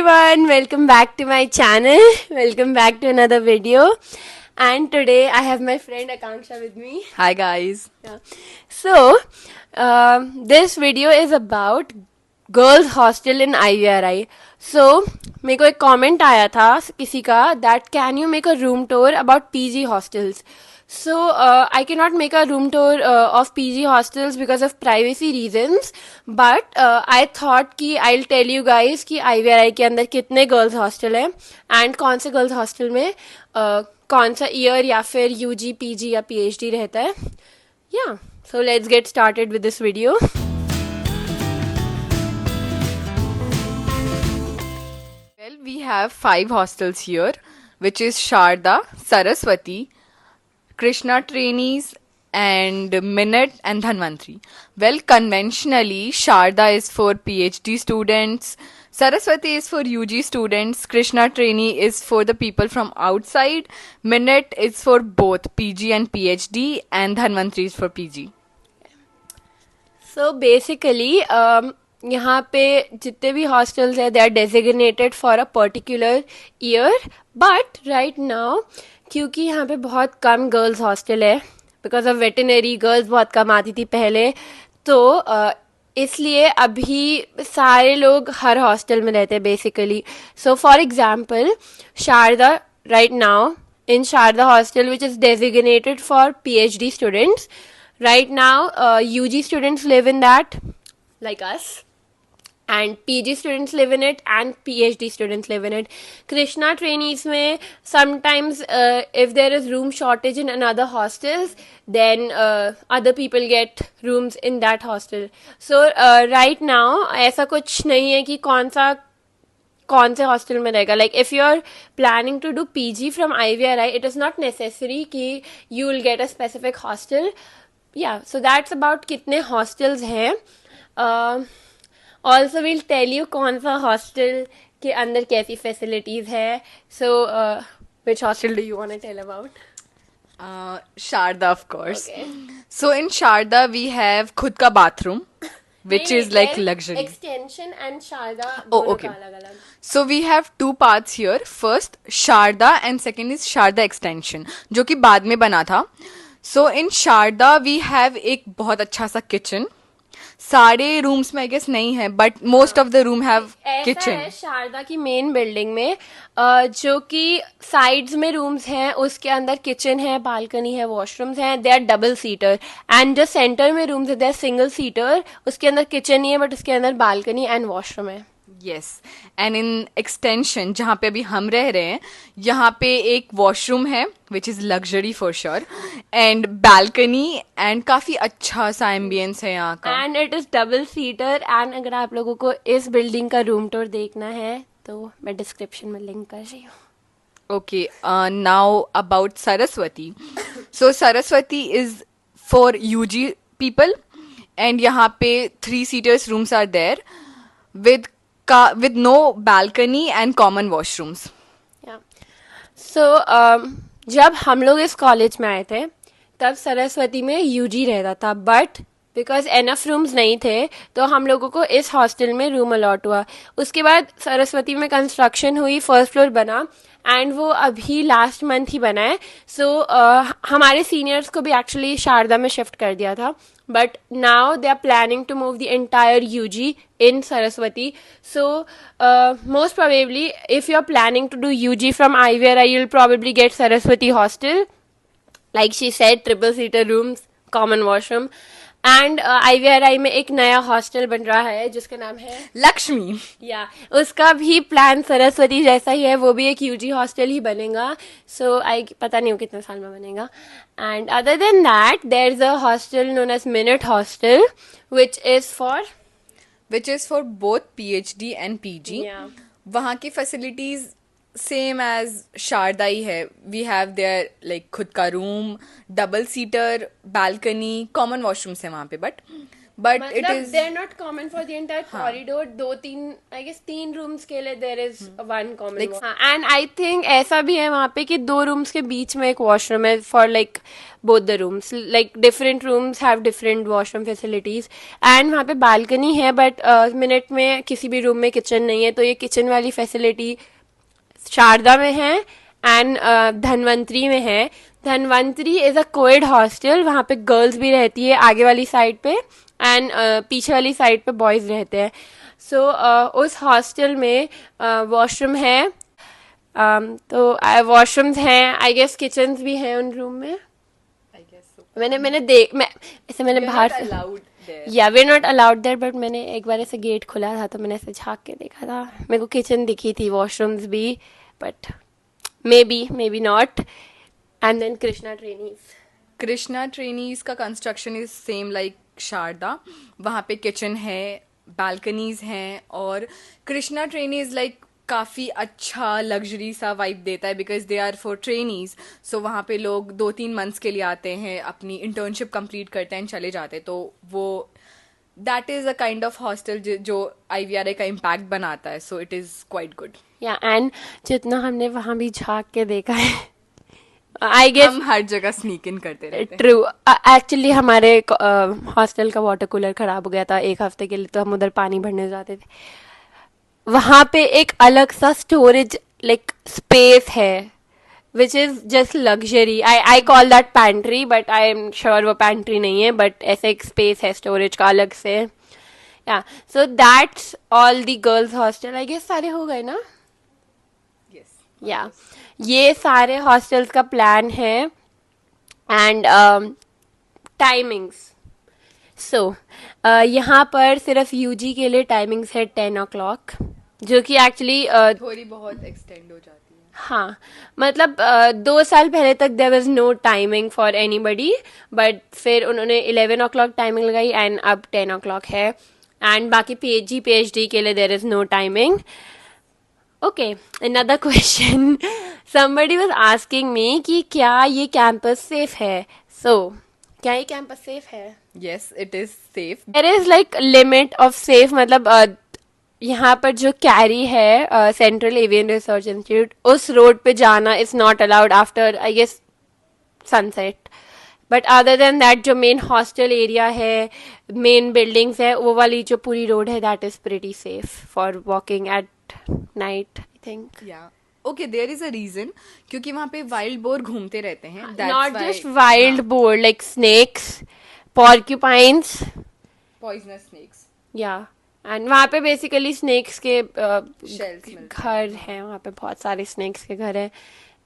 everyone, welcome back to my channel. Welcome back to another video. And today I have my friend Akanksha with me. Hi guys. Yeah. So, this video is about girls hostel in IVRI. So, मेरे को एक comment आया था किसी का that can you make a room tour about PG hostels. So, I cannot make a room tour of PG hostels because of privacy reasons. But I thought कि I'll tell you guys कि IVRI के अंदर कितने girls hostel हैं and कौन से girls hostel में कौन सा year या फिर UG, PG या PhD रहता है. Yeah, so let's get started with this video. Well, we have 5 hostels here, which is Sharda, Saraswati, Krishna Trainees, and Minute and Dhanvantri. Well, conventionally, Sharda is for PhD students, Saraswati is for UG students, Krishna Trainee is for the people from outside, Minute is for both PG and PhD, and Dhanvantri is for PG. So basically, यहाँ पे जितने भी hostels है, they are designated for a particular year. But right now, क्योंकि यहाँ पे बहुत कम girls hostel है, because of veterinary girls बहुत कम आती थी पहले, तो इसलिए अभी सारे लोग हर हॉस्टल में रहते हैं basically. So for example Sharda right now in Sharda hostel which is designated for PhD students. Right now, UG students live in that, like us, and PG students live in it, and PhD students live in it. Krishna trainees में sometimes if there is room shortage in another hostels, then other people get rooms in that hostel. So right now ऐसा कुछ नहीं है कि कौन से hostel में रहेगा. Like if you are planning to do PG from IVRI, it is not necessary कि you will get a specific hostel. Yeah so that's about कितने हॉस्टल्स हैं. ऑल्सो विल टेल यू कौन सा हॉस्टल के अंदर कैसी फैसिलिटीज है. So which hostel do you want to tell about? Sharda, of course. Okay. So in Sharda, we have खुद का bathroom, which is like luxury. Extension and Sharda Oh, दोनों okay. का अलग-अलग. So we have 2 parts here. First Sharda and second is Sharda extension, जो कि बाद में बना था. So in Sharda we have एक बहुत अच्छा सा kitchen. सारे रूम्स में आई गेस नहीं है, but most of the room have ऐसा किचन. है शारदा की मेन बिल्डिंग में जो कि साइड्स में रूम्स हैं, उसके अंदर किचन है, बालकनी है, वॉशरूम्स हैं. They are double seater. And जो सेंटर में रूम्स है दे आर सिंगल सीटर. उसके अंदर किचन नहीं है बट उसके अंदर बालकनी एंड वॉशरूम है. यस. एंड इन एक्सटेंशन जहाँ पे अभी हम रह रहे हैं, यहाँ पे एक वॉशरूम है which is luxury for sure, and balcony, and काफी अच्छा सा एम्बियंस है यहाँ का. And it is double seater. And अगर आप लोगों को इस बिल्डिंग का रूम टूर देखना है तो मैं डिस्क्रिप्शन में लिंक कर रही हूँ. Okay, now about Saraswati. So Saraswati is for UG people, and यहाँ पे 3-seaters rooms are there with no balcony and common washrooms. So जब हम लोग इस कॉलेज में आए थे तब सरस्वती में UG रहता था, बट बिकॉज एनफ रूम्स नहीं थे तो हम लोगों को इस हॉस्टल में रूम अलॉट हुआ. उसके बाद सरस्वती में कंस्ट्रक्शन हुई, फर्स्ट फ्लोर बना, एंड वो अभी लास्ट मंथ ही बना है. सो हमारे सीनियर्स को भी एक्चुअली शारदा में शिफ्ट कर दिया था, but now they are planning to move the entire UG in Saraswati. So most probably if you are planning to do UG from IVRI, you'll probably get Saraswati hostel, like she said, triple seater rooms, common washroom. And IVRI में एक नया hostel बन रहा है जिसका नाम है लक्ष्मी. या उसका भी प्लान सरस्वती जैसा ही है, वो भी एक UG हॉस्टल ही बनेगा. सो आई पता नहीं वो कितने साल में बनेगा. And other than that there is a hostel known as minute hostel which is for both PhD and PG. Yeah. वहाँ की फैसिलिटीज सेम एज शारदा ही है. वी हैव देयर लाइक खुद का room, double seater, balcony, common washrooms है वहाँ पे, but but it मतलब is they are not common for the entire corridor. दो तीन आई गेस 3 रूम्स के लिए there is one common. And I think ऐसा भी है वहाँ पे कि 2 रूम्स के बीच में एक वॉशरूम है for like both the rooms. Like different rooms have different washroom facilities. And वहाँ पे बालकनी है बट मिनट में किसी भी रूम में किचन नहीं है. तो ये किचन वाली फैसिलिटी शारदा में है एंड धनवंतरी में है. Dhanvantari is a coed hostel. वहाँ पे गर्ल्स भी रहती है आगे वाली साइड पे एंड पीछे वाली साइड पे बॉयज रहते हैं. सो उस हॉस्टल में वॉशरूम है. तो वॉशरूम्स हैं आई गेस. किचन्स भी हैं उन रूम में. आई गेस सो मैंने बाहर से अलाउड देयर. या we not allowed there. But मैंने एक बार ऐसे गेट खुला था तो मैंने ऐसे झांक के देखा था. मेरे को किचन दिखी थी, वॉशरूम्स भी. But maybe not. And then Krishna trainees. Krishna trainees का construction is same like Sharda. वहाँ पे किचन है, बालकनीज हैं, और कृष्णा ट्रेनीज लाइक काफ़ी अच्छा लग्जरी सा वाइब देता है because they are for trainees. So वहाँ पे लोग 2-3 मंथ्स के लिए आते हैं, अपनी इंटर्नशिप कंप्लीट करते हैं, चले जाते हैं. तो वो that is a kind of hostel जो IVRA का इम्पैक्ट बनाता है. So it is quite good. या एंड जितना हमने वहां भी झांक के देखा है आई गेस. हम हर जगह स्नीक इन करते रहते हैं. ट्रू. एक्चुअली हमारे हॉस्टल का वाटर कूलर खराब हो गया था 1 हफ्ते के लिए. तो हम उधर पानी भरने जाते थे. वहां पे एक अलग सा स्टोरेज लाइक स्पेस है which is just luxury. I call that pantry but I am sure वो पैंट्री नहीं है. बट ऐसे एक स्पेस है स्टोरेज का अलग से. या so that's all the girls hostel. I guess सारे हो गए ना. यस. या ये सारे हॉस्टल्स का प्लान है. And timings. सो यहाँ पर सिर्फ यूजी के लिए टाइमिंग्स है 10 o'clock जो कि एक्चुअली थोड़ी बहुत एक्सटेंड हो जाती है. हाँ मतलब 2 साल पहले तक there was no timing for anybody. But फिर उन्होंने 11 o'clock टाइमिंग लगाई एंड अब 10 o'clock है. एंड बाकी PhD के लिए there is no timing. Okay, another question. Somebody was asking me कि क्या ये कैंपस सेफ है. So क्या ये कैंपस सेफ है? Yes, it is safe. There is like limit of safe. मतलब यहाँ पर जो कैरी है सेंट्रल एवियन रिसर्च इंस्टीट्यूट उस रोड पे जाना is not allowed after I guess sunset. But other than that जो मेन हॉस्टल एरिया है, मेन बिल्डिंग्स है, वो वाली जो पूरी रोड है that is pretty safe for walking at night I think. Yeah okay, there is a reason. क्योंकि वहाँ पे वाइल्ड बोर घूमते रहते हैं. Not just wild boar like snakes, porcupines. Poisonous snacks. या एंड वहाँ पे बेसिकली स्नेक्स के Shells मिलते घर हैं. वहाँ पे बहुत सारे स्नेक्स के घर हैं.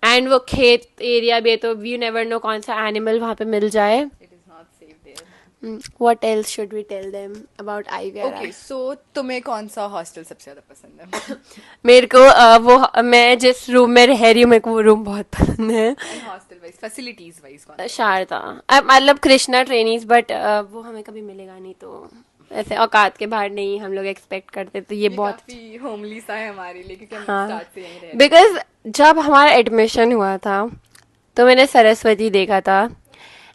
एंड वो खेत एरिया भी है तो यू नेवर नो कौन सा एनिमल वहाँ पे मिल जाए. It is not safe there. What else should we tell them about IVRA? Okay, so तुम्हें कौन सा हॉस्टल सबसे ज्यादा पसंद है? मेरे को वो मैं जिस रूम में रह रही हूँ मेरे को वो रूम बहुत पसंद है. And hostel wise, facilities wise कौन सा? शारदा. मतलब कृष्णा ट्रेनीज. बट वो हमें कभी मिलेगा नहीं तो ऐसे औकात के बाहर नहीं हम लोग एक्सपेक्ट करते. तो ये बहुत काफी होमली सा है हमारे लिए क्योंकि हम हाँ स्टार्ट से यहीं रह रहे हैं. बिकॉज जब हमारा एडमिशन हुआ था तो मैंने सरस्वती देखा था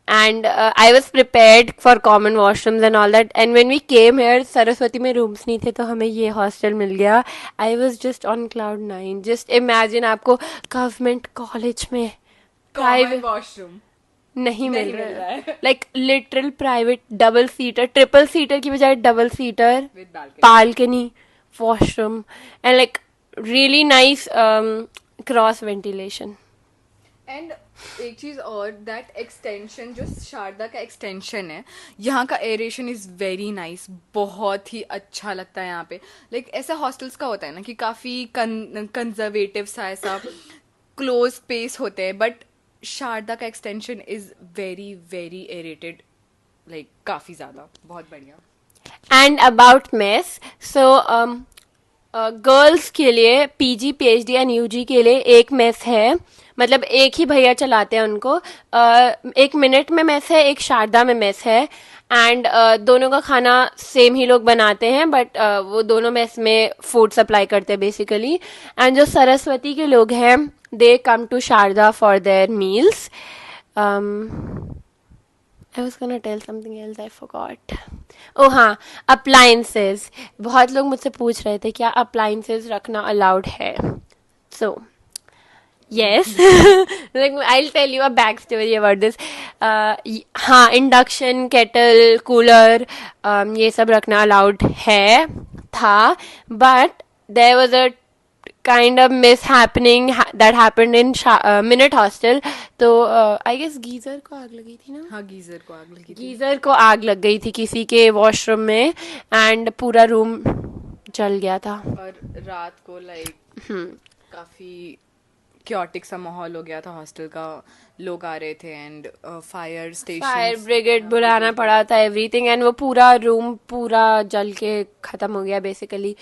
and I was prepared for common washrooms and all that. And when we came here Saraswati में रूम्स नहीं थे तो हमें ये हॉस्टल मिल गया. I was just on cloud 9. Just imagine आपको गवर्नमेंट कॉलेज में कॉमन प्राइवेट वॉशरूम नहीं मिल नहीं मिल रहा रहा है. है. Like literal private double seater, triple seater की बजाय double seater, with balcony. balcony, washroom, and like really nice cross ventilation. And एक चीज और, दैट एक्सटेंशन जो शारदा का एक्सटेंशन है, यहाँ का एरेशन इज वेरी नाइस. बहुत ही अच्छा लगता है यहाँ पे. लाइक ऐसा हॉस्टल्स का होता है ना कि काफी कंजर्वेटिव सा ऐसा क्लोज स्पेस होते हैं, बट शारदा का extension is very very aerated. Like काफी ज्यादा, बहुत बढ़िया. And about mess, so girls के लिए PG, PhD एंड UG के लिए एक मेस है. मतलब एक ही भैया चलाते हैं उनको. 1 मिनट में मेस है, एक शारदा में मेस है. एंड दोनों का खाना सेम ही लोग बनाते हैं बट वो दोनों मेस में फूड सप्लाई करते हैं बेसिकली. एंड जो सरस्वती के लोग हैं they come to Sharda for their meals. I was gonna tell something else, I forgot. Oh हाँ, appliances. बहुत लोग मुझसे पूछ रहे थे क्या appliances रखना allowed है. So yes, like I'll tell you a backstory about this. हाँ, induction, kettle, cooler, ये सब रखना allowed है था, but there was a kind of mishappening that happened in Minute Hostel. तो I guess गीजर को आग लगी थी ना. हाँ, गीजर को आग लगी थी. गीजर को आग लग गई थी किसी के वॉशरूम में एंड पूरा रूम जल गया था. और रात को लाइक काफी क्योटिक सा माहौल हो गया था हॉस्टल का. लोग आ रहे थे and fire station, fire brigade बुलाना पड़ा था, एवरीथिंग, एंड वो पूरा रूम पूरा जल के खत्म हो गया बेसिकली.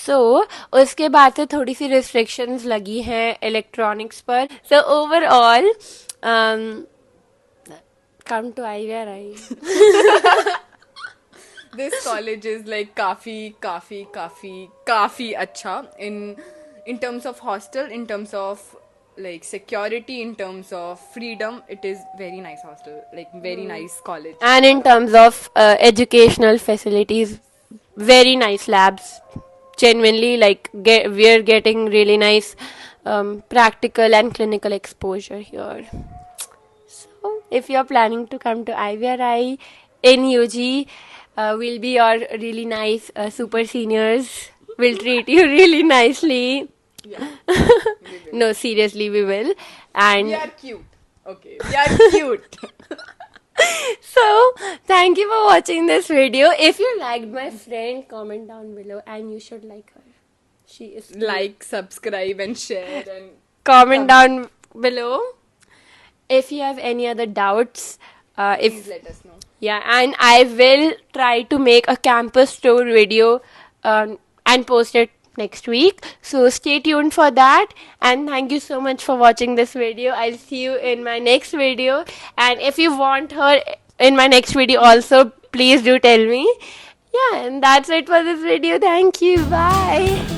सो उसके बाद से थोड़ी सी रिस्ट्रिक्शंस लगी हैं इलेक्ट्रॉनिक्स पर. So overall come to IVRI. This college is like काफी काफी काफी काफी अच्छा in terms of hostel, in terms of like security, in terms of freedom. It is very nice hostel, like very nice college. And in terms of educational facilities, very nice labs. Genuinely, like we're getting really nice practical and clinical exposure here. So if you're planning to come to IVRI in UG, we'll be your really nice super seniors. We'll treat you really nicely. Yeah. No, seriously, we will. And We are cute. Okay, we are cute. so, thank you for watching this video. If you liked my friend, comment down below, and you should like her. She is cute. Like, subscribe and share and Comment down below. If you have any other doubts, please let us know. yeah, and I will try to make a campus tour video and post it next week. So stay tuned for that, and thank you so much for watching this video. I'll see you in my next video, and if you want her in my next video also, please do tell me. Yeah, and that's it for this video. Thank you. Bye.